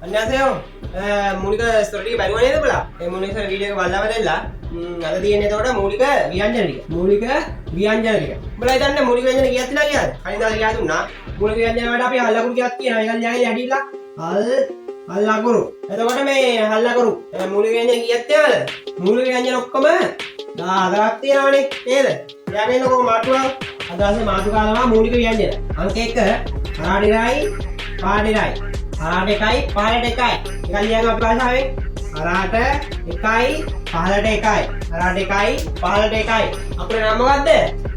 안녕하세요. මූලික ස්තර ටික බැලුවා නේද ඔයාලා? මේ මූලික වීඩියෝ එක බලලා බලලා අද තියෙන්නේ එතකොට මූලික ව්‍යංජන ටික. මූලික ව්‍යංජන ටික. උඹලා හිතන්නේ මූලික ව්‍යංජන කීයක් තියලා කියලාද? කලින් දාලා කියලා දුන්නා. මූලික ව්‍යංජන වලට අපි හල් ලකුණු කීයක් තියෙනවා? ඒකල් ලියන්නේ යටිලා. හල් ලකුණු. එතකොට මේ හල් ලකුණු මූලික ව්‍යංජන කීයක් තියනවද? මූලික ව්‍යංජන ඔක්කොම 14ක් තියෙනවනේ නේද? යාගෙන කොහොම මාතුකාව? අදාසේ මාතුකාව තමයි මූලික ව්‍යංජන. අංක 1 හරාඩිරයි පාඩිරයි. හරාට එකයි පහලට එකයි. එකක් ලියන්න අපි භාෂාවෙන්. හරාට එකයි පහලට එකයි. හරාට එකයි පහලට එකයි. අපේ නම මොකද්ද?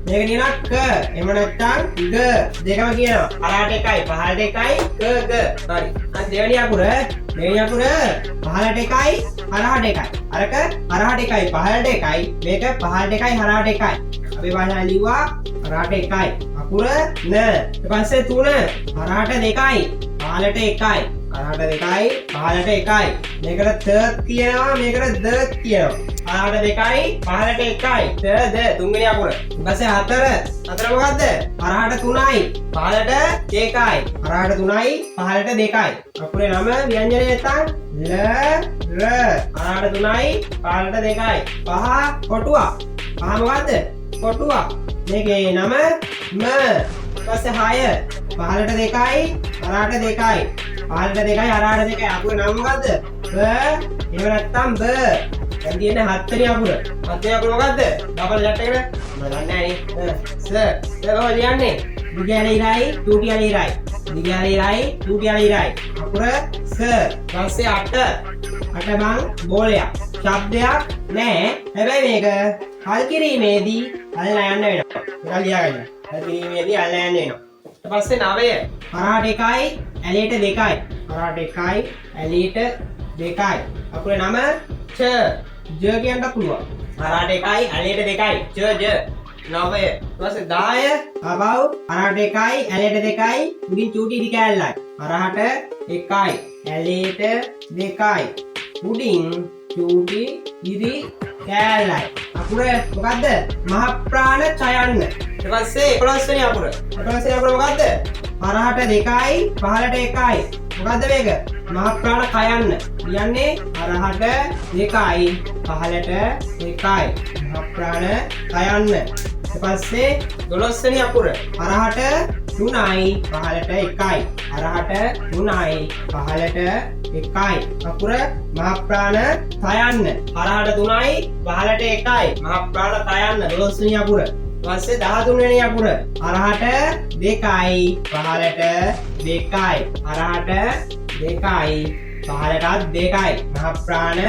මේක නියන ක. එහෙම නැත්නම් ග. දෙකම කියනවා. හරාට එකයි පහලට එකයි ක ග. හරි. අද දෙවෙනි අකුර පහලට එකයි හරාට එකයි. අරක හරාට එකයි පහලට එකයි. මේක පහලට එකයි හරාට එකයි. අපේ භාෂාවෙන් ලිව්වා හරාට එකයි. අකුර න. ඊට පස්සේ 3 හරාට දෙකයි. පහලට එකයි. හරාට දෙකයි පහලට එකයි. මේකට ත කියනවා මේකට ද කියනවා. හරාට දෙකයි පහලට එකයි. ත ද තුන්වෙනි අකුර. ඊපස්සේ 4 මොකද්ද? හරාට 3යි පහලට 2යි. හරාට 3යි පහලට 2යි. අකුරේ නම ව්‍යංජනය නැත්තම් ල ර. හරාට 3යි පහලට 2යි. පහ කොටුවක්. පහ මොකද්ද? කොටුවක්. මේකේ නම ම. ඊපස්සේ 6 පහලට 2යි හරාට 2යි. පහලට 2යි හරාට 2යි. අකුර නම මොකද්ද? බ. එහෙම නැත්තම් බ. දැන් තියෙන්නේ 7 වෙනි අකුර. 7 වෙනි අකුර මොකද්ද? ඩබල් ලැට් එකට මම දන්නේ නැහැ නේ. ස. කොහොමද ලියන්නේ? දිගෑල ඉරයි චූටියල ඉරයි. දිගෑල ඉරයි චූටියල ඉරයි. අකුර ස. ඊපස්සේ 8. 8 බං බෝලයක්. ශබ්දයක් නැහැ. හැබැයි මේක හල් කිරීමේදී අල්ලා යන්න වෙනවා. ඒක ලියාගන්න. හල් කිරීමේදී අල්ලා යන්න වෙනවා. ඊට පස්සේ 9 හරාට 1යි ඇලේට 2යි. හරාට 1යි ඇලේට 2යි. අපේ නම ච. ජ කියන්න පුළුවන්. හරාට 1යි ඇලේට 2යි. ච ජ 9. ඊට පස්සේ 10 අබව් හරාට 1යි ඇලේට 2යි. උඩින් චූටි ඉරි කෑල්ලයි. හරාට 1යි ඇලේට 2යි. උඩින් චූටි ඉරි කෑල්ලයි. අකුර මොකද්ද? මහ ප්‍රාණ චයන්න. ඊට පස්සේ 11 වෙනි අකුර. 11 වෙනි අකුර මොකද්ද? හරහට 2යි පහලට 1යි. මොකද්ද මේක? මහ ප්‍රාණ කයන්න. කියන්නේ හරහට 2යි පහලට 1යි. මහ ප්‍රාණ කයන්න. ඊට පස්සේ 12 වෙනි අකුර. හරහට 3යි පහලට 1යි. හරහට 3යි පහලට 1යි. අකුර මහ ප්‍රාණ කයන්න. හරහට 3යි පහලට 1යි. මහ ප්‍රාණ කයන්න 12 වෙනි අකුර. පස්සේ 13 වෙනි අකුර. හරහට 2යි පහලට 2යි. හරහට 2යි පහලටත් 2යි. මහ ප්‍රාණ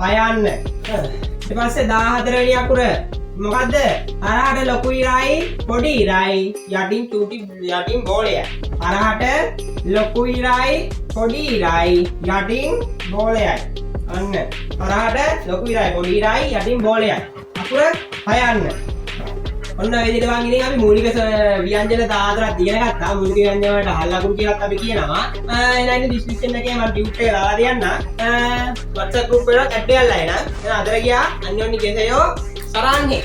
පයන්න. ඊට පස්සේ 14 වෙනි අකුර. මොකද්ද? හරහට ලොකු ඉරයි පොඩි ඉරයි යටින් චූටි යටින් බෝලයයි. හරහට ලොකු ඉරයි පොඩි ඉරයි යටින් බෝලයයි. අන්න. හරහට ලොකු ඉරයි පොඩි ඉරයි යටින් බෝලයයි. අකුර හයන්න. ඔන්න ඔය විදිහට වන් ඉතින් අපි මූලික ව්‍යංජන 14ක් ඉගෙන ගත්තා. මූලික ව්‍යංජන වලට හල් ලකුණු කියලාත් අපි කියනවා. එනයින් ඩිස්ක්‍රිප්ෂන් එකේ මම ටියුට් එක දාලා තියන්න. WhatsApp group එකට ඇඩ් වෙලා එන්න. දැන් අදට ගියා අන්‍යෝන්‍ය කෙසයෝ සරන්නේ.